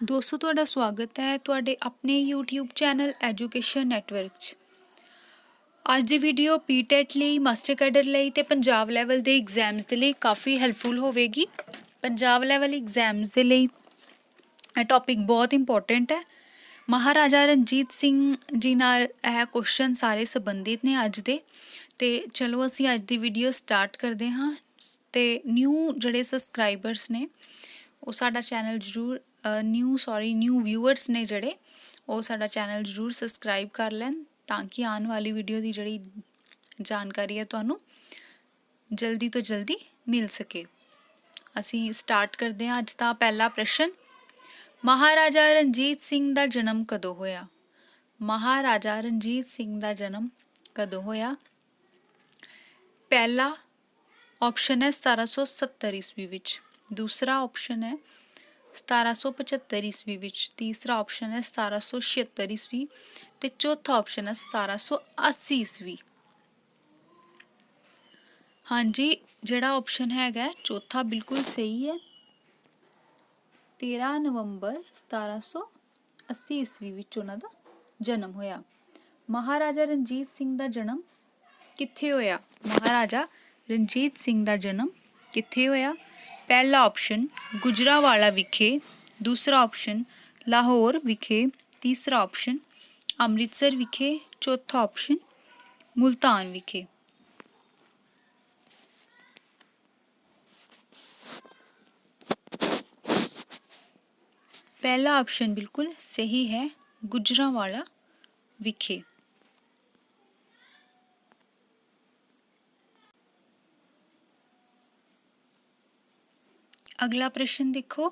ਦੋਸਤੋ ਤੁਹਾਡਾ ਸਵਾਗਤ ਹੈ ਤੁਹਾਡੇ ਆਪਣੇ YouTube ਚੈਨਲ ਐਜੂਕੇਸ਼ਨ ਨੈਟਵਰਕ 'ਚ। ਅੱਜ ਦੀ ਵੀਡੀਓ ਪੀਟੈਟ ਲਈ, ਮਾਸਟਰ ਕੈਡਰ ਲਈ ਤੇ ਪੰਜਾਬ ਲੈਵਲ ਦੇ ਐਗਜ਼ਾਮਸ ਦੇ ਲਈ ਕਾਫੀ ਹੈਲਪਫੁਲ ਹੋਵੇਗੀ। ਪੰਜਾਬ ਲੈਵਲ ਐਗਜ਼ਾਮਸ ਦੇ ਲਈ ਇਹ ਟੌਪਿਕ ਬਹੁਤ ਇੰਪੋਰਟੈਂਟ ਹੈ। ਮਹਾਰਾਜਾ ਰਣਜੀਤ ਸਿੰਘ ਜੀ ਨਾਲ ਇਹ ਕੁਐਸਚਨ ਸਾਰੇ ਸੰਬੰਧਿਤ ਨੇ ਅੱਜ ਦੇ। ਤੇ ਚਲੋ ਅਸੀਂ ਅੱਜ ਦੀ ਵੀਡੀਓ ਸਟਾਰਟ ਕਰਦੇ ਹਾਂ। ਤੇ ਨਿਊ ਜਿਹੜੇ ਸਬਸਕ੍ਰਾਈਬਰਸ ਨੇ ਉਹ ਸਾਡਾ ਚੈਨਲ ਜ਼ਰੂਰ ਨਿਊ ਵਿਊਅਰਸ ਨੇ ਜਿਹੜੇ ਉਹ ਸਾਡਾ ਚੈਨਲ ਜ਼ਰੂਰ ਸਬਸਕ੍ਰਾਈਬ ਕਰ ਲੈਣ ਤਾਂ ਕਿ ਆਉਣ ਵਾਲੀ ਵੀਡੀਓ ਦੀ ਜਿਹੜੀ ਜਾਣਕਾਰੀ ਹੈ ਤੁਹਾਨੂੰ ਜਲਦੀ ਤੋਂ ਜਲਦੀ ਮਿਲ ਸਕੇ। ਅਸੀਂ ਸਟਾਰਟ ਕਰਦੇ ਹਾਂ। ਅੱਜ ਦਾ ਪਹਿਲਾ ਪ੍ਰਸ਼ਨ, ਮਹਾਰਾਜਾ ਰਣਜੀਤ ਸਿੰਘ ਦਾ ਜਨਮ ਕਦੋਂ ਹੋਇਆ? ਮਹਾਰਾਜਾ ਰਣਜੀਤ ਸਿੰਘ ਦਾ ਜਨਮ ਕਦੋਂ ਹੋਇਆ? ਪਹਿਲਾ ਆਪਸ਼ਨ ਹੈ 1770 ਈਸਵੀ ਵਿੱਚ, ਦੂਸਰਾ ਆਪਸ਼ਨ ਹੈ 1775 ਈਸਵੀ ਵਿੱਚ, ਤੀਸਰਾ ਆਪਸ਼ਨ ਹੈ 1776 ਈਸਵੀ ਤੇ ਚੌਥਾ ਆਪਸ਼ਨ ਹੈ 1780 ਈਸਵੀ। ਹਾਂਜੀ, ਜਿਹੜਾ ਆਪਸ਼ਨ ਹੈਗਾ ਚੌਥਾ ਬਿਲਕੁਲ ਸਹੀ ਹੈ। 13 ਨਵੰਬਰ 1780 ਈਸਵੀ ਵਿੱਚ ਉਹਨਾਂ ਦਾ ਜਨਮ ਹੋਇਆ। ਮਹਾਰਾਜਾ ਰਣਜੀਤ ਸਿੰਘ ਦਾ ਜਨਮ ਕਿੱਥੇ ਹੋਇਆ? ਮਹਾਰਾਜਾ ਰਣਜੀਤ ਸਿੰਘ ਦਾ ਜਨਮ ਕਿੱਥੇ ਹੋਇਆ? ਪਹਿਲਾ ਆਪਸ਼ਨ ਗੁਜਰਾਂਵਾਲਾ ਵਿਖੇ, ਦੂਸਰਾ ਆਪਸ਼ਨ ਲਾਹੌਰ ਵਿਖੇ, ਤੀਸਰਾ ਆਪਸ਼ਨ ਅੰਮ੍ਰਿਤਸਰ ਵਿਖੇ, ਚੌਥਾ ਆਪਸ਼ਨ ਮੁਲਤਾਨ ਵਿਖੇ। ਪਹਿਲਾ ਆਪਸ਼ਨ ਬਿਲਕੁਲ ਸਹੀ ਹੈ, ਗੁਜਰਾਂਵਾਲਾ ਵਿਖੇ। ਅਗਲਾ ਪ੍ਰਸ਼ਨ ਦੇਖੋ,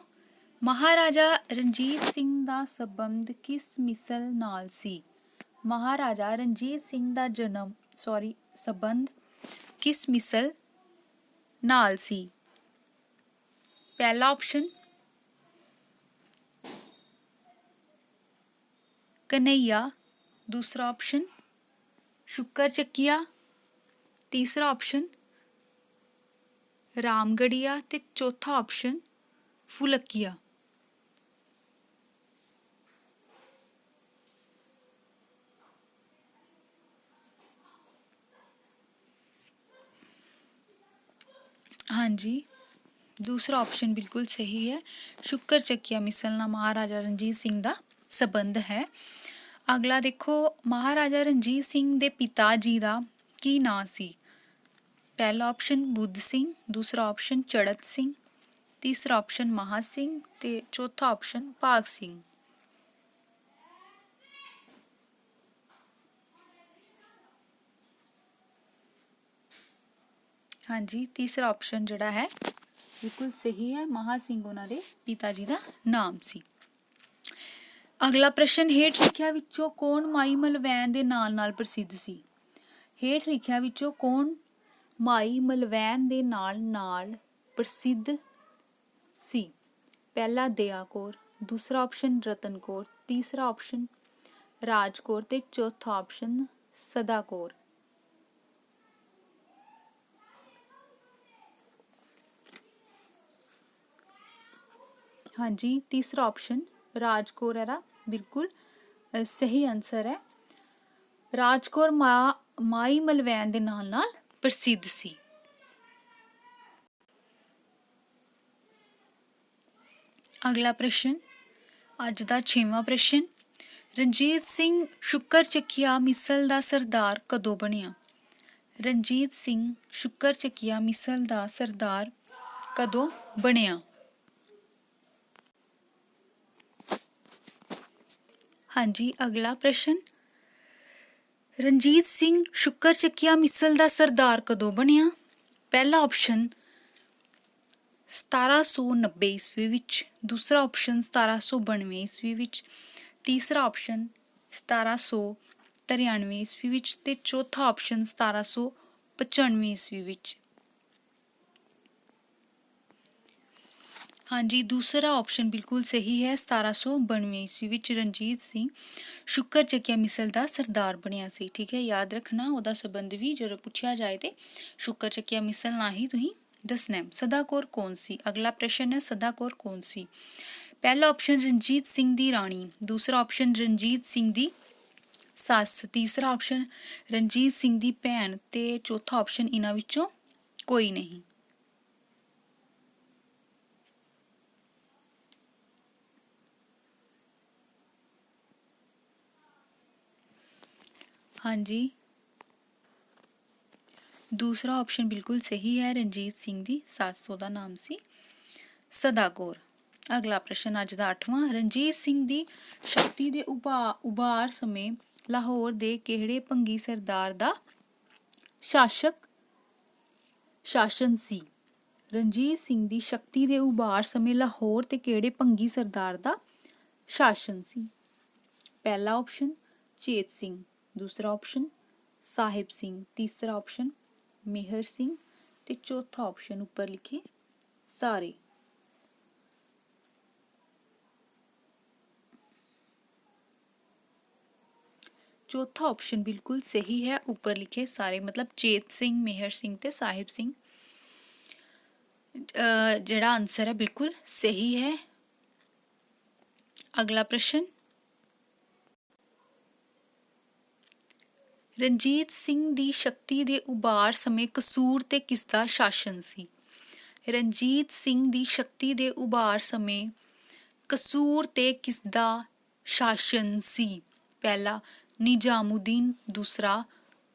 ਮਹਾਰਾਜਾ ਰਣਜੀਤ ਸਿੰਘ ਦਾ ਸੰਬੰਧ ਕਿਸ ਮਿਸਲ ਨਾਲ ਸੀ? ਮਹਾਰਾਜਾ ਰਣਜੀਤ ਸਿੰਘ ਦਾ ਸੰਬੰਧ ਕਿਸ ਮਿਸਲ ਨਾਲ ਸੀ? ਪਹਿਲਾ ਆਪਸ਼ਨ ਕਨਈਆ, ਦੂਸਰਾ ਆਪਸ਼ਨ ਸ਼ੁਕਰ ਚੱਕੀਆ, ਤੀਸਰਾ ਆਪਸ਼ਨ ਰਾਮਗੜੀਆ ਤੇ ਚੌਥਾ ਆਪਸ਼ਨ ਫੁਲਕੀਆ। ਹਾਂਜੀ, ਦੂਸਰਾ ਆਪਸ਼ਨ ਬਿਲਕੁਲ ਸਹੀ ਹੈ, ਸ਼ੁਕਰ ਚੱਕੀਆ ਮਿਸਲ ਨਾਲ ਮਹਾਰਾਜਾ ਰਣਜੀਤ ਸਿੰਘ ਦਾ ਸੰਬੰਧ ਹੈ। ਅਗਲਾ ਦੇਖੋ, ਮਹਾਰਾਜਾ ਰਣਜੀਤ ਸਿੰਘ ਦੇ ਪਿਤਾ ਜੀ ਦਾ ਕੀ ਨਾਂ ਸੀ? ਪਹਿਲਾ ਆਪਸ਼ਨ ਬੁੱਧ ਸਿੰਘ, ਦੂਸਰਾ ਆਪਸ਼ਨ ਚੜਤ ਸਿੰਘ, ਤੀਸਰਾ ਆਪਸ਼ਨ ਮਹਾ ਸਿੰਘ ਤੇ ਚੌਥਾ ਆਪਸ਼ਨ ਭਾਗ ਸਿੰਘ। ਹਾਂਜੀ, ਤੀਸਰਾ ਆਪਸ਼ਨ ਜਿਹੜਾ ਹੈ ਬਿਲਕੁਲ ਸਹੀ ਹੈ, ਮਹਾ ਸਿੰਘ ਉਹਨਾਂ ਦੇ ਪਿਤਾ ਜੀ ਦਾ ਨਾਮ ਸੀ। ਅਗਲਾ ਪ੍ਰਸ਼ਨ, ਹੇਠ ਲਿਖਿਆਂ ਵਿੱਚੋਂ ਕੌਣ ਮਾਈ ਮਲਵੈਣ ਦੇ ਨਾਲ ਪ੍ਰਸਿੱਧ ਸੀ? ਹੇਠ ਲਿਖਿਆਂ ਵਿੱਚੋਂ ਕੌਣ ਮਾਈ ਮਲਵੈਣ ਦੇ ਨਾਲ ਪ੍ਰਸਿੱਧ ਸੀ? ਪਹਿਲਾ ਦਇਆ ਕੌਰ, ਦੂਸਰਾ ਆਪਸ਼ਨ ਰਤਨ ਕੌਰ, ਤੀਸਰਾ ਆਪਸ਼ਨ ਰਾਜ ਕੌਰ ਤੇ ਚੌਥਾ ਆਪਸ਼ਨ ਸਦਾ ਕੌਰ। ਹਾਂਜੀ, ਤੀਸਰਾ ਆਪਸ਼ਨ ਰਾਜ ਕੌਰ ਇਹਦਾ ਬਿਲਕੁਲ ਸਹੀ ਆਨਸਰ ਹੈ। ਰਾਜ ਕੌਰ ਮਾਈ ਮਲਵੈਣ ਦੇ ਨਾਲ ਪ੍ਰਸਿੱਧ ਸੀ। ਅਗਲਾ ਪ੍ਰਸ਼ਨ, ਅੱਜ ਦਾ 6ਵਾਂ ਪ੍ਰਸ਼ਨ, ਰਣਜੀਤ ਸਿੰਘ ਸ਼ੁਕਰ ਚੱਕੀਆ ਮਿਸਲ ਦਾ ਸਰਦਾਰ ਕਦੋਂ ਬਣਿਆ? ਰਣਜੀਤ ਸਿੰਘ ਸ਼ੁਕਰ ਚੱਕੀਆ ਮਿਸਲ ਦਾ ਸਰਦਾਰ ਕਦੋਂ ਬਣਿਆ? ਹਾਂਜੀ, ਅਗਲਾ ਪ੍ਰਸ਼ਨ, ਰਣਜੀਤ ਸਿੰਘ ਸ਼ੁਕਰ ਚੱਕੀਆ ਮਿਸਲ ਦਾ ਸਰਦਾਰ ਕਦੋਂ ਬਣਿਆ? ਪਹਿਲਾ ਆਪਸ਼ਨ 1790 ਈਸਵੀ ਵਿੱਚ, ਦੂਸਰਾ ਆਪਸ਼ਨ 1792 ਈਸਵੀ ਵਿੱਚ, ਤੀਸਰਾ ਆਪਸ਼ਨ 1793 ਈਸਵੀ ਵਿੱਚ ਤੇ ਚੌਥਾ ਆਪਸ਼ਨ 1795 ਈਸਵੀ ਵਿੱਚ। ਹਾਂਜੀ, ਦੂਸਰਾ ਆਪਸ਼ਨ ਬਿਲਕੁਲ ਸਹੀ ਹੈ, 1792 ਈਸਵੀ ਵਿੱਚ ਰਣਜੀਤ ਸਿੰਘ ਸ਼ੁਕਰ ਚੱਕੀਆ ਮਿਸਲ ਦਾ ਸਰਦਾਰ ਬਣਿਆ ਸੀ। ਠੀਕ ਹੈ, ਯਾਦ ਰੱਖਣਾ, ਉਹਦਾ ਸੰਬੰਧ ਵੀ ਜਦੋਂ ਪੁੱਛਿਆ ਜਾਏ ਤੇ ਸ਼ੁਕਰ ਚੱਕੀਆ ਮਿਸਲ ਨਾਲ ਹੀ ਤੁਸੀਂ ਦੱਸਣਾ। ਸਦਾ ਕੌਰ ਕੌਣ ਸੀ? ਅਗਲਾ ਪ੍ਰਸ਼ਨ ਹੈ, ਸਦਾ ਕੌਰ ਕੌਣ ਸੀ? पहला ऑप्शन रणजीत सिंह दी रानी, दूसरा ऑप्शन रणजीत सिंह दी सੱਸ, तीसरा ऑप्शन रणजीत सिंह दी भैन ते चौथा ऑप्शन इन्हां विचों कोई नहीं। हाँ जी, दूसरा ऑप्शन बिल्कुल सही है, रणजीत सिंह दी सੱਸ, ਉਹਦਾ नाम सी सदा कौर। अगला प्रश्न अज दा 8वां, रणजीत सिंह दी शक्ति दे उभार समय लाहौर दे किहड़े भंगी सरदार दा शासन सी? रणजीत सिंह दी शक्ति दे उभार समय लाहौर ते किहड़े भंगी सरदार दा शासन सी? पहला ऑप्शन चेत सिंह, दूसरा ऑप्शन साहिब सिंह, तीसरा ऑप्शन मेहर सिंह ते चौथा ऑप्शन ऊपर लिखे सारे। चौथा ऑप्शन बिल्कुल सही है, ऊपर लिखे सारे, मतलब चेत सिंह, मेहर सिंह ते साहिब सिंह जेड़ा आंसर है बिल्कुल सही है। अगला प्रश्न, रणजीत सिंह दी शक्ति दे उभार समय कसूर ते किसदा शासन सी? रणजीत सिंह दी शक्ति दे उभार समय कसूर ते किसदा शासन सी? पहला निजामुद्दीन, दूसरा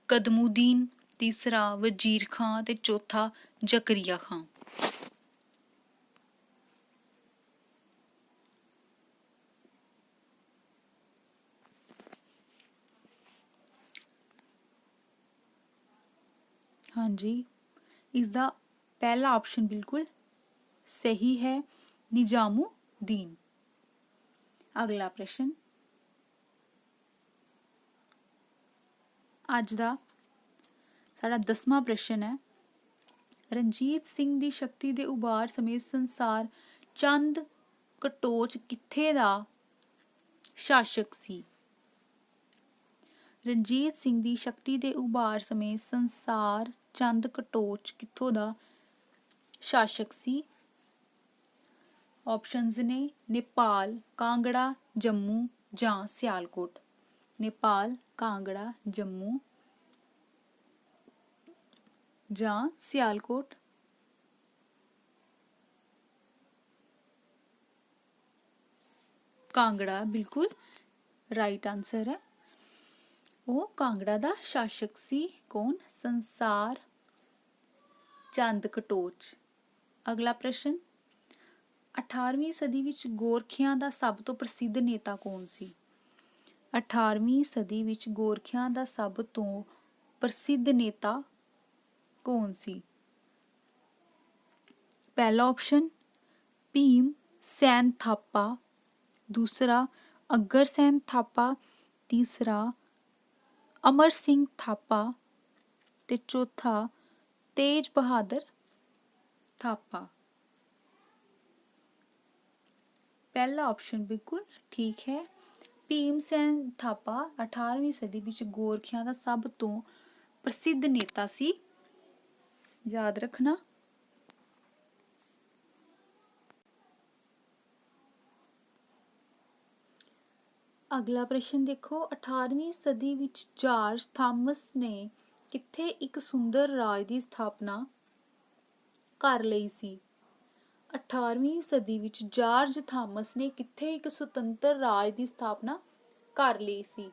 कदमुद्दीन, तीसरा वजीर खां ते चौथा जकरिया खां। हाँ जी, इसका पहला ऑप्शन बिल्कुल सही है, निजामुद्दीन। अगला प्रश्न अज दा साडा 10वां प्रश्न है, रणजीत सिंह दी शक्ति दे उभार समय संसार चंद कटोच कित्थे दा शासक सी? रणजीत सिंह दी शक्ति दे उभार समय संसार चंद कटोच कित्थों दा शासक सी? ऑप्शंस ने नेपाल, कांगड़ा, जम्मू जां सियालकोट। नेपाल, कांगड़ा, जम्मू जां सियालकोट। कांगड़ा बिल्कुल राइट आंसर है, वो कांगड़ा दा शासक सी। कौन? संसार चंद कटोच। अगला प्रश्न, 18वीं सदी विच गोरखियां दा सब तो प्रसिद्ध नेता कौन सी? 18वीं सदी विच गोरखियां दा सब तो प्रसिद्ध नेता कौन सी? पहला ऑप्शन भीम सैन थापा, दूसरा अग्गर सैन थापा, तीसरा अमर सिंह थापा ते चौथा तेज बहादुर थापा। पहला ऑप्शन बिल्कुल ठीक है, भीम सैन थापा 18वीं सदी विच गोरखियां दा सब तो प्रसिद्ध नेता सी, याद रखना। अगला प्रश्न देखो, 18वीं सदी विच जार्ज थॉमस ने कित्थे एक सुंदर राज दी स्थापना कर लई सी? 18वीं सदी विच जार्ज थॉमस ने कित्थे एक सुतंत्र राज दी स्थापना कर लई सी?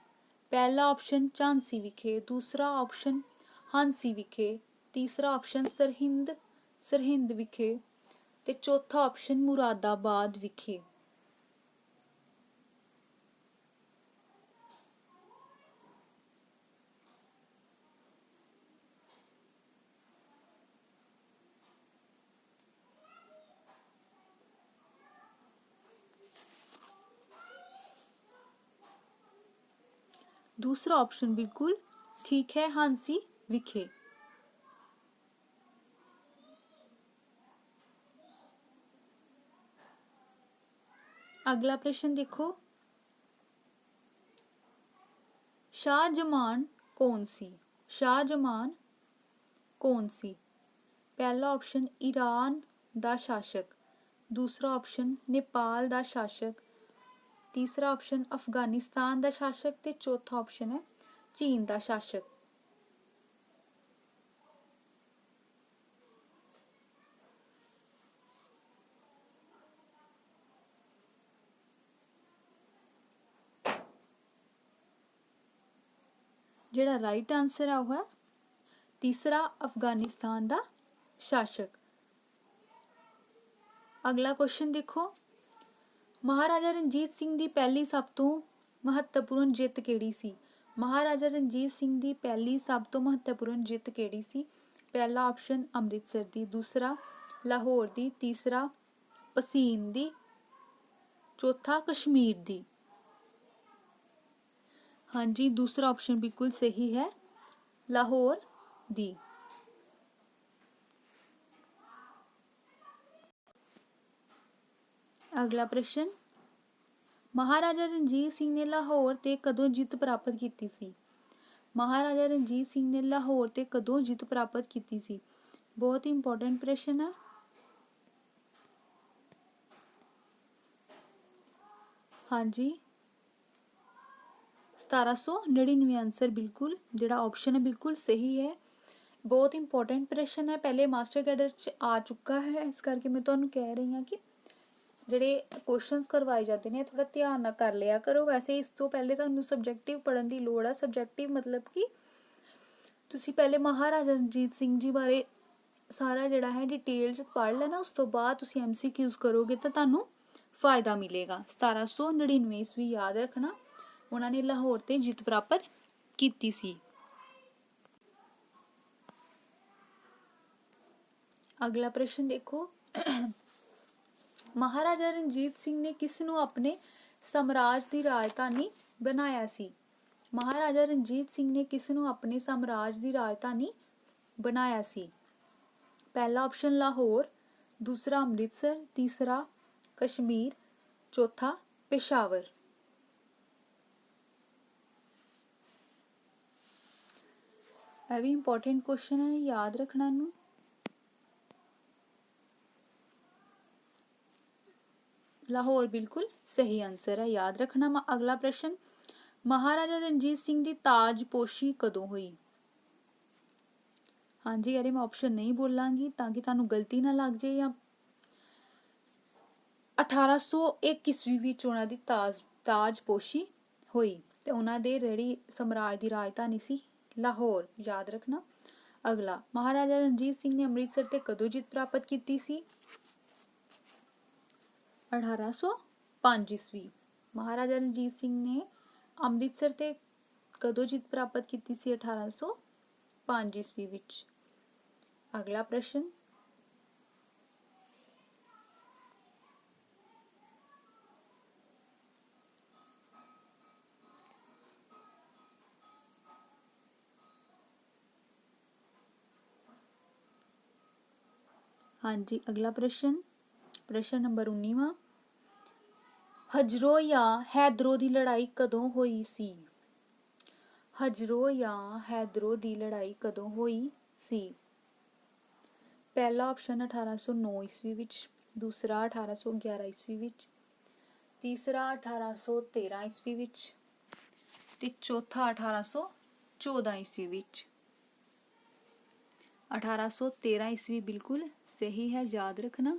पहला ऑप्शन झांसी विखे, दूसरा ऑप्शन हांसी विखे, तीसरा ऑप्शन सरहिंद विखे ते चौथा ऑप्शन मुरादाबाद विखे। दूसरा ऑप्शन बिल्कुल ठीक है, हांसी विखे। अगला प्रश्न देखो, शाहजमान कौन सी? शाहजमान कौन सी? पहला ऑप्शन ईरान दा शासक, दूसरा ऑप्शन नेपाल दा शासक, तीसरा ऑप्शन अफगानिस्तान दा शासक ते चौथा ऑप्शन है चीन दा शासक। ਜਿਹੜਾ ਰਾਈਟ ਆਨਸਰ ਹੈ ਉਹ ਹੈ तीसरा अफगानिस्तान दा शासक। अगला क्वेश्चन देखो, महाराजा रणजीत सिंह दी पहली सब तो महत्वपूर्ण जिੱਤ ਕਿਹੜੀ ਸੀ? महाराजा रणजीत सिंह दी पहली सब तो महत्वपूर्ण जिੱਤ ਕਿਹੜੀ ਸੀ? पहला ऑप्शन अमृतसर दी, दूसरा लाहौर दी, तीसरा पसीन दी, चौथा कश्मीर दी। हाँ जी, दूसरा ऑप्शन बिल्कुल सही है, लाहौर दी। अगला प्रश्न, महाराजा रणजीत सिंह ने लाहौर ते कदों जिੱਤ प्राप्त की सी? महाराजा रणजीत सिंह ने लाहौर ते कदों जिੱਤ प्राप्त की सी? बहुत ही इंपॉर्टेंट प्रश्न है। हाँ जी, 1799 आंसर बिल्कुल, जिहड़ा ऑप्शन है बिल्कुल सही है। बहुत इंपॉर्टेंट प्रश्न है, पहले मास्टर कैडर च आ चुका है, इस करके मैं तुहानूं कह रही हाँ कि ਜਿਹੜੇ ਕੁਐਸਚਨਸ ਕਰਵਾਏ ਜਾਂਦੇ ਨੇ ਥੋੜਾ ਧਿਆਨ ਨਾਲ ਕਰ ਲਿਆ ਕਰੋ। ਵੈਸੇ ਇਸ ਤੋਂ ਪਹਿਲੇ ਤੁਹਾਨੂੰ ਸਬਜੈਕਟਿਵ ਪੜ੍ਹਨ ਦੀ ਲੋੜ ਆ। ਸਬਜੈਕਟਿਵ ਮਤਲਬ ਕਿ ਤੁਸੀਂ ਪਹਿਲੇ ਮਹਾਰਾਜਾ ਰਣਜੀਤ ਸਿੰਘ ਜੀ ਬਾਰੇ ਸਾਰਾ ਜਿਹੜਾ ਹੈ ਡਿਟੇਲ 'ਚ ਪੜ੍ਹ ਲੈਣਾ, ਉਸ ਤੋਂ ਬਾਅਦ ਤੁਸੀਂ MCQs ਕਰੋਗੇ ਤਾਂ ਤੁਹਾਨੂੰ ਫਾਇਦਾ ਮਿਲੇਗਾ। 1799 ਈਸਵੀ ਯਾਦ ਰੱਖਣਾ, ਉਹਨਾਂ ਨੇ ਲਾਹੌਰ ਤੇ ਜਿੱਤ ਪ੍ਰਾਪਤ ਕੀਤੀ ਸੀ। ਅਗਲਾ ਪ੍ਰਸ਼ਨ ਦੇਖੋ, महाराजा रणजीत सिंह ने किस नूं अपने साम्राज की राजधानी बनाया सी? महाराजा रणजीत सिंह ने किस नूं अपने साम्राज की राजधानी बनाया सी? पहला ऑप्शन लाहौर, दूसरा अमृतसर, तीसरा कश्मीर, चौथा पेशावर। यह भी इंपॉर्टेंट क्वेश्चन है, याद रखना नूं। लाहौर बिल्कुल सही आंसर है, याद रखना। अगला प्रश्न, महाराजा रणजीत सिंह की ताजपोशी कदों हुई? हाँ जी, यार मैं ऑप्शन नहीं बोलांगी ताकि तुहानूं गलती ना लग जाए। या 1801 ईस्वी विच उन्हां दी ताजपोशी हुई ते उन्हां दे ਜਿਹੜੀ ਸਮਰਾਜ ਦੀ ਰਾਜਧਾਨੀ ਸੀ ਲਾਹੌਰ, याद रखना। अगला, महाराजा रणजीत सिंह ने अमृतसर ते कदों जिੱਤ प्राप्त की सी? 1805 ईस्वी। महाराजा रणजीत सिंह ने अमृतसर ते कदों जिੱਤ प्राप्त की सी? 1805 ईस्वी विच। अगला प्रश्न, हाँ जी, अगला प्रश्न, प्रश्न नंबर 19वां, हजरो या हैदरो की लड़ाई कदों हुई सी? हजरो या हैदरो की लड़ाई कदों हुई सी? पहला ऑप्शन 1809 ईस्वी विच, दूसरा 1811 ईस्वी विच, तीसरा 1813 ईस्वी विच ते चौथा 1814 ईस्वी विच। 1813 ईस्वी बिल्कुल सही है, याद रखना।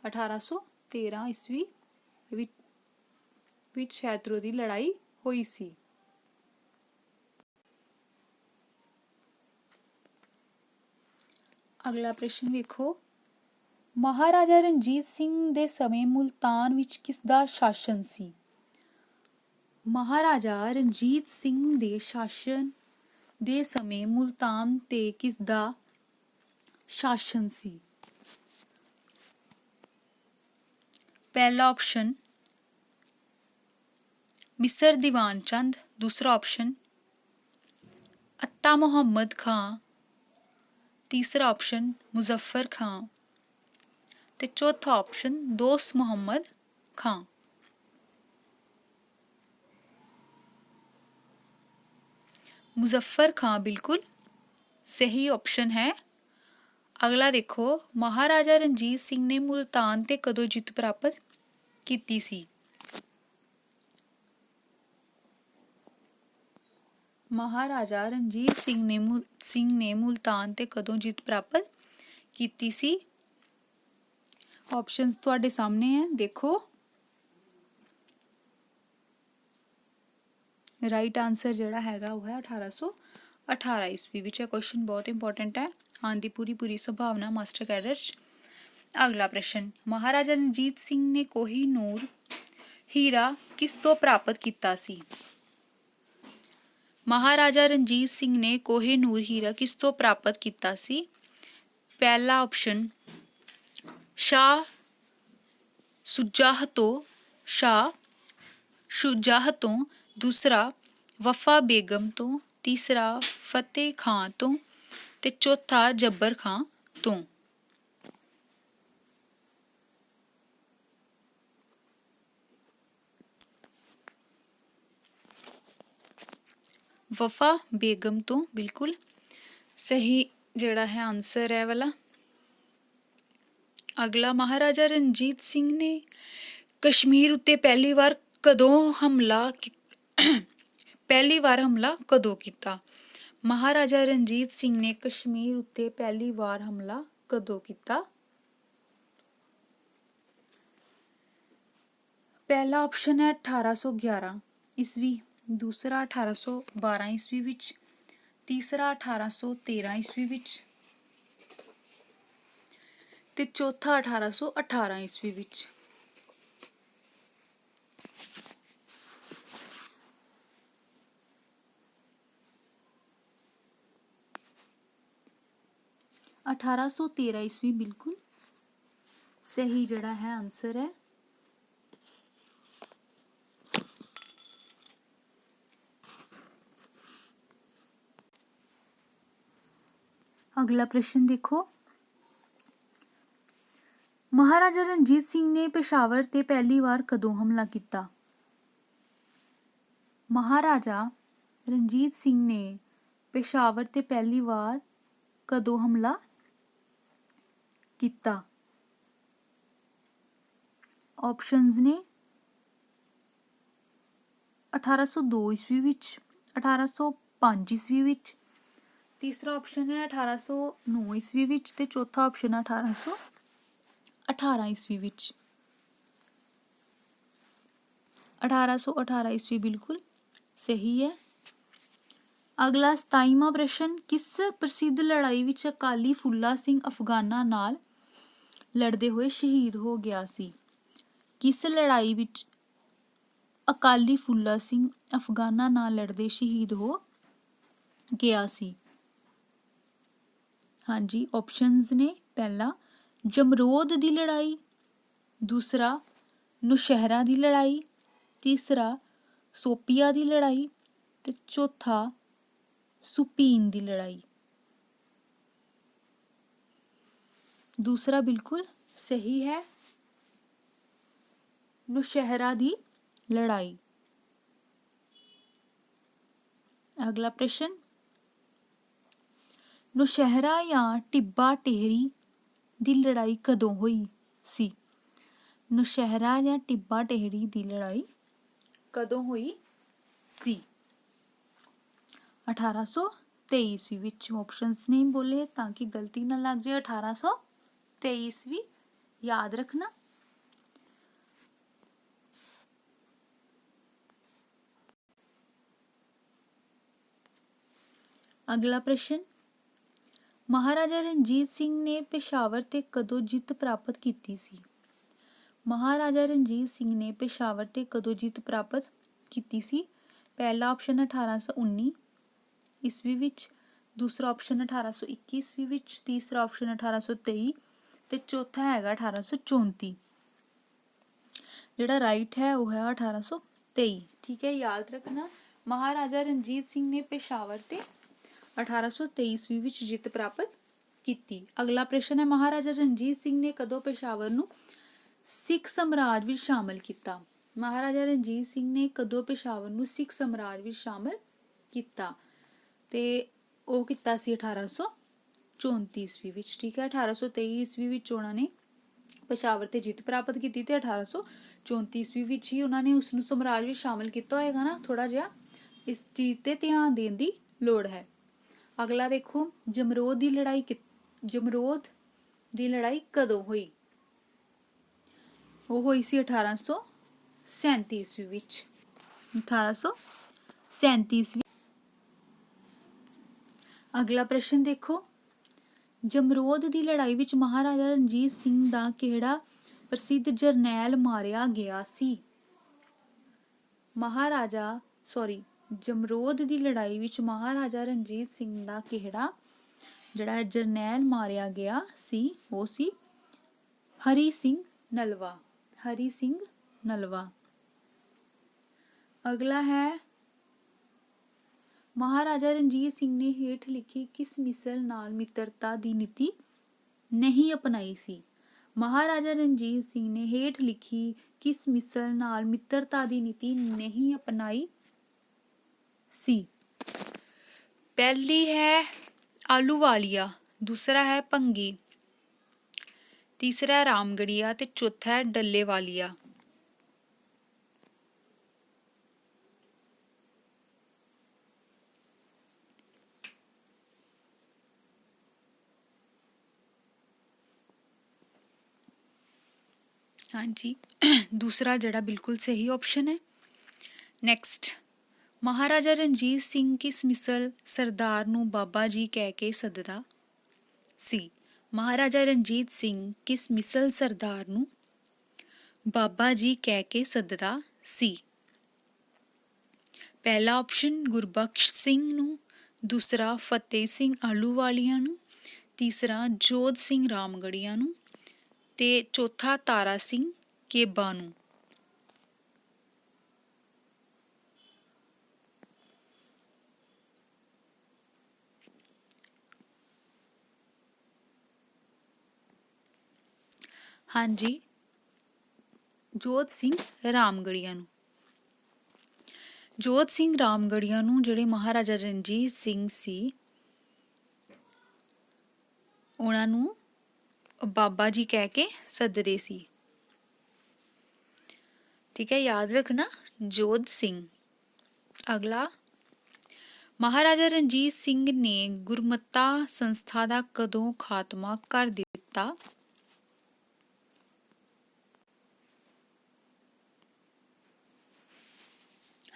1813 ईस्वी विच हैदरो की लड़ाई हुई सी। अगला प्रश्न वेखो, महाराजा रणजीत सिंह दे समय मुल्तान विच किसदा शासन सी? महाराजा रणजीत सिंह दे शासन दे समय मुल्तान ते किसदा शासन सी? पहला ऑप्शन मिस्र दीवान चंद, दूसरा ऑप्शन अत्ता मुहम्मद खां, तीसरा ऑप्शन मुजफ्फर खां ते चौथा ऑप्शन दोस्त मुहम्मद खां। मुजफ्फर खां बिल्कुल सही ऑप्शन है। ਅਗਲਾ ਦੇਖੋ, ਮਹਾਰਾਜਾ ਰਣਜੀਤ ਸਿੰਘ ਨੇ ਮੁਲਤਾਨ ਤੇ ਕਦੋਂ ਜਿੱਤ ਪ੍ਰਾਪਤ ਕੀਤੀ ਸੀ? ਮਹਾਰਾਜਾ ਰਣਜੀਤ ਸਿੰਘ ਨੇ ਮੁਲਤਾਨ ਤੇ ਕਦੋਂ ਜਿੱਤ ਪ੍ਰਾਪਤ ਕੀਤੀ ਸੀ? ਆਪਸ਼ਨਸ ਤੁਹਾਡੇ ਸਾਹਮਣੇ ਹੈ, ਦੇਖੋ। ਰਾਈਟ ਆਨਸਰ ਜਿਹੜਾ ਹੈਗਾ ਉਹ ਹੈ 1818 ਈਸਵੀ ਵਿੱਚ। ਇਹ ਕੁਐਸਚਨ ਬਹੁਤ ਇੰਪੋਰਟੈਂਟ ਹੈ, ਆਉਣ ਦੀ ਪੂਰੀ ਸੰਭਾਵਨਾ ਮਾਸਟਰ ਕੈਡਰ 'ਚ। ਅਗਲਾ ਪ੍ਰਸ਼ਨ, ਮਹਾਰਾਜਾ ਰਣਜੀਤ ਸਿੰਘ ਨੇ ਕੋਹੀਨੂਰ ਹੀਰਾ ਕਿਸ ਤੋਂ ਪ੍ਰਾਪਤ ਕੀਤਾ ਸੀ? ਮਹਾਰਾਜਾ ਰਣਜੀਤ ਸਿੰਘ ਨੇ ਕੋਹੀਨੂਰ ਹੀਰਾ ਕਿਸ ਤੋਂ ਪ੍ਰਾਪਤ ਕੀਤਾ ਸੀ? ਪਹਿਲਾ ਆਪਸ਼ਨ ਸ਼ਾਹ ਸ਼ੁਜਾਹ ਤੋਂ, ਦੂਸਰਾ ਵਫਾ ਬੇਗਮ ਤੋਂ, ਤੀਸਰਾ ਫਤਿਹ ਖਾਂ ਤੋਂ ਤੇ ਚੌਥਾ ਜੱਬਰ ਖਾਂ ਤੋਂ। ਵਫਾ ਬੇਗਮ ਤੋਂ ਬਿਲਕੁਲ ਸਹੀ ਜਿਹੜਾ ਹੈ ਆਨਸਰ ਹੈ ਵਾਲਾ। ਅਗਲਾ, ਮਹਾਰਾਜਾ ਰਣਜੀਤ ਸਿੰਘ ਨੇ ਕਸ਼ਮੀਰ ਉੱਤੇ ਪਹਿਲੀ ਵਾਰ ਕਦੋਂ ਕੀਤਾ? ਮਹਾਰਾਜਾ ਰਣਜੀਤ ਸਿੰਘ ਨੇ ਕਸ਼ਮੀਰ ਉੱਤੇ ਪਹਿਲੀ ਵਾਰ ਹਮਲਾ ਕਦੋਂ ਕੀਤਾ? ਪਹਿਲਾ ਆਪਸ਼ਨ ਹੈ 1811 ਈਸਵੀ, ਦੂਸਰਾ 1812 ਈਸਵੀ ਵਿੱਚ, ਤੀਸਰਾ 1813 ਈਸਵੀ ਵਿੱਚ ਤੇ ਚੌਥਾ 1818 ਈਸਵੀ ਵਿੱਚ। (1813 ਈਸਵੀ) ਬਿਲਕੁਲ ਸਹੀ ਜਿਹੜਾ ਹੈ ਆਨਸਰ ਹੈ। ਅਗਲਾ ਪ੍ਰਸ਼ਨ ਦੇਖੋ, ਮਹਾਰਾਜਾ ਰਣਜੀਤ ਸਿੰਘ ਨੇ ਪੇਸ਼ਾਵਰ ਤੇ ਪਹਿਲੀ ਵਾਰ ਕਦੋਂ ਹਮਲਾ ਕੀਤਾ? ਮਹਾਰਾਜਾ ਰਣਜੀਤ ਸਿੰਘ ਨੇ ਪੇਸ਼ਾਵਰ ਤੇ ਪਹਿਲੀ ਵਾਰ ਕਦੋਂ ਹਮਲਾ ਕੀਤਾ? ਆਪਸ਼ਨਸ ਨੇ 1802 ਈਸਵੀ ਵਿੱਚ, 1805 ਈਸਵੀ ਵਿੱਚ, ਤੀਸਰਾ ਆਪਸ਼ਨ ਹੈ 1809 ਈਸਵੀ ਵਿੱਚ ਤੇ ਚੌਥਾ ਆਪਸ਼ਨ ਹੈ 1818 ਈਸਵੀ ਵਿੱਚ। 1818 ਈਸਵੀ ਬਿਲਕੁਲ ਸਹੀ ਹੈ। ਅਗਲਾ 27ਵਾਂ ਪ੍ਰਸ਼ਨ, ਕਿਸ ਪ੍ਰਸਿੱਧ ਲੜਾਈ ਵਿੱਚ ਅਕਾਲੀ ਫੂਲਾ ਸਿੰਘ ਅਫਗਾਨਾਂ ਨਾਲ ਲੜਦੇ ਹੋਏ ਸ਼ਹੀਦ ਹੋ ਗਿਆ ਸੀ? ਕਿਸ ਲੜਾਈ ਵਿੱਚ ਅਕਾਲੀ ਫੂਲਾ ਸਿੰਘ ਅਫਗਾਨਾਂ ਨਾਲ ਲੜਦੇ ਸ਼ਹੀਦ ਹੋ ਗਿਆ ਸੀ? ਹਾਂਜੀ, ਆਪਸ਼ਨਸ ਨੇ, ਪਹਿਲਾ ਜਮਰੋਦ ਦੀ ਲੜਾਈ, ਦੂਸਰਾ ਨੌਸ਼ਹਿਰਾ ਦੀ ਲੜਾਈ, ਤੀਸਰਾ ਸੋਪੀਆ ਦੀ ਲੜਾਈ ਤੇ ਚੌਥਾ ਸੁਪੀਨ ਦੀ ਲੜਾਈ। ਦੂਸਰਾ ਬਿਲਕੁਲ ਸਹੀ ਹੈ, ਨੌਸ਼ਹਿਰਾ ਦੀ ਲੜਾਈ। ਅਗਲਾ ਪ੍ਰਸ਼ਨ, ਨੌਸ਼ਹਿਰਾ ਜਾਂ ਟਿੱਬਾ ਟੇਹਰੀ ਦੀ ਲੜਾਈ ਕਦੋਂ ਹੋਈ ਸੀ? ਨੌਸ਼ਹਿਰਾ ਜਾਂ ਟਿੱਬਾ ਟੇਹਰੀ ਦੀ ਲੜਾਈ ਕਦੋਂ ਹੋਈ ਸੀ? 1823 ਈਸਵੀ ਵਿੱਚ। ਆਪਸ਼ਨਸ ਨਹੀਂ ਬੋਲੇ ਤਾਂ ਕਿ ਗਲਤੀ ਨਾ ਲੱਗ ਜਾਏ। 1823 ਈਸਵੀ ਯਾਦ ਰੱਖਣਾ। ਅਗਲਾ ਪ੍ਰਸ਼ਨ, ਮਹਾਰਾਜਾ ਰਣਜੀਤ ਸਿੰਘ ਨੇ ਪੇਸ਼ਾਵਰ ਤੇ ਕਦੋਂ ਜਿੱਤ ਪ੍ਰਾਪਤ ਕੀਤੀ ਸੀ? ਮਹਾਰਾਜਾ ਰਣਜੀਤ ਸਿੰਘ ਨੇ ਪੇਸ਼ਾਵਰ ਤੇ ਕਦੋਂ ਜਿੱਤ ਪ੍ਰਾਪਤ ਕੀਤੀ ਸੀ? ਪਹਿਲਾ ਆਪਸ਼ਨ 1819 ਈਸਵੀ ਵਿੱਚ, ਦੂਸਰਾ ਆਪਸ਼ਨ 1821 ਈਸਵੀ ਵਿੱਚ, ਤੀਸਰਾ ਆਪਸ਼ਨ 1823 ਤੇ ਚੌਥਾ ਹੈਗਾ 1834। ਜਿਹੜਾ ਰਾਈਟ ਹੈ ਉਹ ਹੈ 1823। ਠੀਕ ਹੈ, ਯਾਦ ਰੱਖਣਾ। ਮਹਾਰਾਜਾ ਰਣਜੀਤ ਸਿੰਘ ਨੇ ਪੇਸ਼ਾਵਰ ਤੇ 1823 ਈਸਵੀ ਵਿੱਚ ਜਿੱਤ ਪ੍ਰਾਪਤ ਕੀਤੀ। ਅਗਲਾ ਪ੍ਰਸ਼ਨ ਹੈ, ਮਹਾਰਾਜਾ ਰਣਜੀਤ ਸਿੰਘ ਨੇ ਕਦੋਂ ਪੇਸ਼ਾਵਰ ਨੂੰ ਸਿੱਖ ਸਾਮਰਾਜ ਵਿੱਚ ਸ਼ਾਮਲ ਕੀਤਾ? ਮਹਾਰਾਜਾ ਰਣਜੀਤ ਸਿੰਘ ਨੇ ਕਦੋਂ ਪੇਸ਼ਾਵਰ ਨੂੰ ਸਿੱਖ ਸਾਮਰਾਜ ਵਿੱਚ ਸ਼ਾਮਲ ਕੀਤਾ? ਤੇ ਉਹ ਕੀਤਾ ਸੀ 1834 1834 ਈਸਵੀ ਵਿੱਚ। ਠੀਕ ਹੈ, 1823 ਈਸਵੀ ਵਿੱਚ ਉਹਨਾਂ ਨੇ ਪੇਸ਼ਾਵਰ ਤੇ ਜਿੱਤ ਪ੍ਰਾਪਤ ਕੀਤੀ ਤੇ 1834 ਈਸਵੀ ਵਿੱਚ ਹੀ ਉਹਨਾਂ ਨੇ ਉਸ ਨੂੰ ਸਮਰਾਜ ਵਿੱਚ ਸ਼ਾਮਲ ਕੀਤਾ ਹੋਏਗਾ ਨਾ। ਥੋੜਾ ਜਿਹਾ ਇਸ ਚੀਜ਼ ਤੇ ਧਿਆਨ ਦੇਣ ਦੀ ਲੋੜ ਹੈ। ਅਗਲਾ ਦੇਖੋ, ਜਮਰੋਦ ਦੀ ਲੜਾਈ ਕਦੋਂ ਹੋਈ? ਉਹ ਹੋਈ ਸੀ 1837 ਈਸਵੀ ਵਿੱਚ। 1837 ਈਸਵੀ। ਅਗਲਾ ਪ੍ਰਸ਼ਨ ਦੇਖੋ, ਜਮਰੋਦ ਦੀ ਲੜਾਈ ਵਿੱਚ ਮਹਾਰਾਜਾ ਰਣਜੀਤ ਸਿੰਘ ਦਾ ਕਿਹੜਾ ਪ੍ਰਸਿੱਧ ਜਰਨੈਲ ਮਾਰਿਆ ਗਿਆ ਸੀ? ਜਮਰੋਦ ਦੀ ਲੜਾਈ ਵਿੱਚ ਮਹਾਰਾਜਾ ਰਣਜੀਤ ਸਿੰਘ ਦਾ ਕਿਹੜਾ ਜਿਹੜਾ ਜਰਨੈਲ ਮਾਰਿਆ ਗਿਆ ਸੀ? ਉਹ ਸੀ ਹਰੀ ਸਿੰਘ ਨਲਵਾ। ਹਰੀ ਸਿੰਘ ਨਲਵਾ। ਅਗਲਾ ਹੈ, ਮਹਾਰਾਜਾ ਰਣਜੀਤ ਸਿੰਘ ਨੇ ਹੇਠ ਲਿਖੀ ਕਿਸ ਮਿਸਲ ਨਾਲ ਮਿੱਤਰਤਾ ਦੀ ਨੀਤੀ ਨਹੀਂ ਅਪਣਾਈ ਸੀ? ਮਹਾਰਾਜਾ ਰਣਜੀਤ ਸਿੰਘ ਨੇ ਹੇਠ ਲਿਖੀ ਕਿਸ ਮਿਸਲ ਨਾਲ ਮਿੱਤਰਤਾ ਦੀ ਨੀਤੀ ਨਹੀਂ ਅਪਣਾਈ ਸੀ? ਪਹਿਲੀ ਹੈ ਆਲੂਵਾਲੀਆ, ਦੂਸਰਾ ਹੈ ਭੰਗੀ, ਤੀਸਰਾ ਹੈ ਰਾਮਗੜੀਆ ਤੇ ਚੌਥਾ ਹੈ ਡੱਲੇਵਾਲੀਆ। ਹਾਂਜੀ, ਦੂਸਰਾ ਜਿਹੜਾ ਬਿਲਕੁਲ ਸਹੀ ਆਪਸ਼ਨ ਹੈ। ਨੈਕਸਟ, ਮਹਾਰਾਜਾ ਰਣਜੀਤ ਸਿੰਘ ਕਿਸ ਮਿਸਲ ਸਰਦਾਰ ਨੂੰ ਬਾਬਾ ਜੀ ਕਹਿ ਕੇ ਸੱਦਦਾ ਸੀ? ਮਹਾਰਾਜਾ ਰਣਜੀਤ ਸਿੰਘ ਕਿਸ ਮਿਸਲ ਸਰਦਾਰ ਨੂੰ ਬਾਬਾ ਜੀ ਕਹਿ ਕੇ ਸੱਦਦਾ ਸੀ? ਪਹਿਲਾ ਆਪਸ਼ਨ ਗੁਰਬਖਸ਼ ਸਿੰਘ ਨੂੰ, ਦੂਸਰਾ ਫਤਿਹ ਸਿੰਘ ਆਲੂਵਾਲੀਆ ਨੂੰ, ਤੀਸਰਾ ਜੋਧ ਸਿੰਘ ਰਾਮਗੜੀਆ ਨੂੰ ਤੇ ਚੌਥਾ ਤਾਰਾ ਸਿੰਘ ਕੇਬਾ ਨੂੰ। ਹਾਂਜੀ, ਜੋਧ ਸਿੰਘ ਰਾਮਗੜੀਆ ਨੂੰ। ਜੋਧ ਸਿੰਘ ਰਾਮਗੜੀਆ ਨੂੰ ਜਿਹੜੇ ਮਹਾਰਾਜਾ ਰਣਜੀਤ ਸਿੰਘ ਸੀ ਉਹਨਾਂ ਨੂੰ ਬਾਬਾ ਜੀ ਕਹਿ ਕੇ ਸੱਦਦੇ ਸੀ। ਠੀਕ ਹੈ, ਯਾਦ ਰੱਖਣਾ, ਜੋਧ ਸਿੰਘ। ਅਗਲਾ, ਮਹਾਰਾਜਾ ਰਣਜੀਤ ਸਿੰਘ ਨੇ ਗੁਰਮਤਾ ਸੰਸਥਾ ਦਾ ਕਦੋਂ ਖਾਤਮਾ ਕਰ ਦਿੱਤਾ?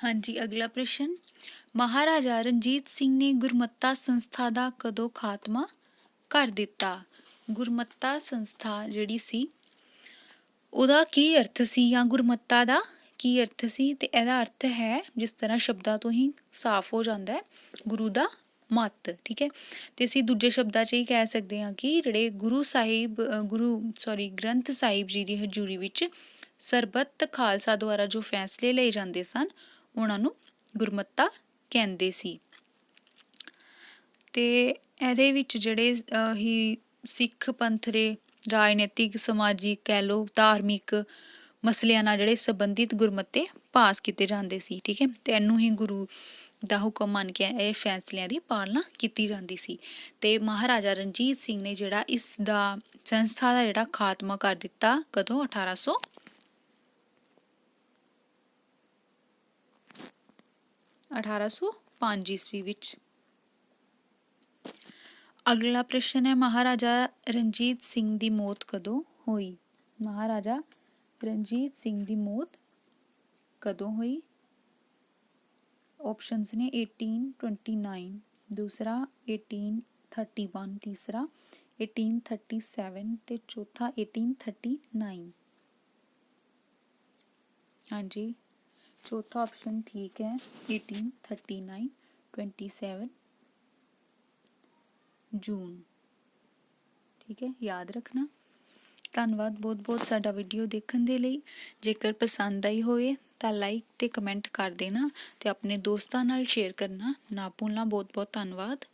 ਹਾਂਜੀ, ਅਗਲਾ ਪ੍ਰਸ਼ਨ, ਮਹਾਰਾਜਾ ਰਣਜੀਤ ਸਿੰਘ ਨੇ ਗੁਰਮਤਾ ਸੰਸਥਾ ਦਾ ਕਦੋਂ ਖਾਤਮਾ ਕਰ ਦਿੱਤਾ? ਗੁਰਮਤਾ ਸੰਸਥਾ ਜਿਹੜੀ ਸੀ ਉਹਦਾ ਕੀ ਅਰਥ ਸੀ, ਜਾਂ ਗੁਰਮਤਾ ਦਾ ਕੀ ਅਰਥ ਸੀ? ਤੇ ਇਹਦਾ ਅਰਥ ਹੈ, ਜਿਸ ਤਰ੍ਹਾਂ ਸ਼ਬਦਾਂ ਤੋਂ ਹੀ ਸਾਫ਼ ਹੋ ਜਾਂਦਾ ਹੈ, ਗੁਰੂ ਦਾ ਮੱਤ। ਠੀਕ ਹੈ, ਤੇ ਅਸੀਂ ਦੂਜੇ ਸ਼ਬਦਾਂ 'ਚ ਹੀ ਕਹਿ ਸਕਦੇ ਹਾਂ ਕਿ ਜਿਹੜੇ ਗ੍ਰੰਥ ਸਾਹਿਬ ਜੀ ਦੀ ਹਜ਼ੂਰੀ ਵਿੱਚ ਸਰਬੱਤ ਖਾਲਸਾ ਦੁਆਰਾ ਜੋ ਫੈਸਲੇ ਲਏ ਜਾਂਦੇ ਸਨ ਉਹਨਾਂ ਨੂੰ ਗੁਰਮਤਾ ਕਹਿੰਦੇ ਸੀ। ਤੇ ਇਹਦੇ ਵਿੱਚ ਜਿਹੜੇ ਹੀ ਸਿੱਖ ਪੰਥ ਦੇ ਰਾਜਨੀਤਿਕ, ਸਮਾਜਿਕ, ਕਹਿ ਲਓ ਧਾਰਮਿਕ ਮਸਲਿਆਂ ਨਾਲ ਜਿਹੜੇ ਸੰਬੰਧਿਤ ਗੁਰਮਤੇ ਪਾਸ ਕੀਤੇ ਜਾਂਦੇ ਸੀ। ਠੀਕ ਹੈ, ਤੇ ਇਹਨੂੰ ਹੀ ਗੁਰੂ ਦਾ ਹੁਕਮ ਮੰਨ ਕੇ ਇਹ ਫੈਸਲਿਆਂ ਦੀ ਪਾਲਣਾ ਕੀਤੀ ਜਾਂਦੀ ਸੀ। ਤੇ ਮਹਾਰਾਜਾ ਰਣਜੀਤ ਸਿੰਘ ਨੇ ਜਿਹੜਾ ਇਸ ਦਾ ਸੰਸਥਾ ਦਾ ਜਿਹੜਾ ਖਾਤਮਾ ਕਰ ਦਿੱਤਾ, ਕਦੋਂ? 1805 ਈਸਵੀ ਵਿੱਚ। ਅਗਲਾ ਪ੍ਰਸ਼ਨ ਹੈ, ਮਹਾਰਾਜਾ ਰਣਜੀਤ ਸਿੰਘ ਦੀ ਮੌਤ ਕਦੋਂ ਹੋਈ? ਮਹਾਰਾਜਾ ਰਣਜੀਤ ਸਿੰਘ ਦੀ ਮੌਤ ਕਦੋਂ ਹੋਈ? ਆਪਸ਼ਨਸ ਨੇ 1829, ਦੂਸਰਾ 1831, ਤੀਸਰਾ 1837 ਤੇ ਚੌਥਾ 1839। ਹਾਂਜੀ, ਚੌਥਾ ਆਪਸ਼ਨ ਠੀਕ ਹੈ, 1839, 27 ਜੂਨ। ਠੀਕ ਹੈ, ਯਾਦ ਰੱਖਣਾ। ਧੰਨਵਾਦ ਬਹੁਤ ਬਹੁਤ ਸਾਡਾ ਵੀਡੀਓ ਦੇਖਣ ਦੇ ਲਈ। ਜੇਕਰ ਪਸੰਦ ਆਈ ਹੋਵੇ ਤਾਂ ਲਾਈਕ ਤੇ ਕਮੈਂਟ ਕਰ ਦੇਣਾ ਤੇ ਆਪਣੇ ਦੋਸਤਾਂ ਨਾਲ ਸ਼ੇਅਰ ਕਰਨਾ ਨਾ ਭੁੱਲਣਾ। ਬਹੁਤ ਬਹੁਤ ਧੰਨਵਾਦ।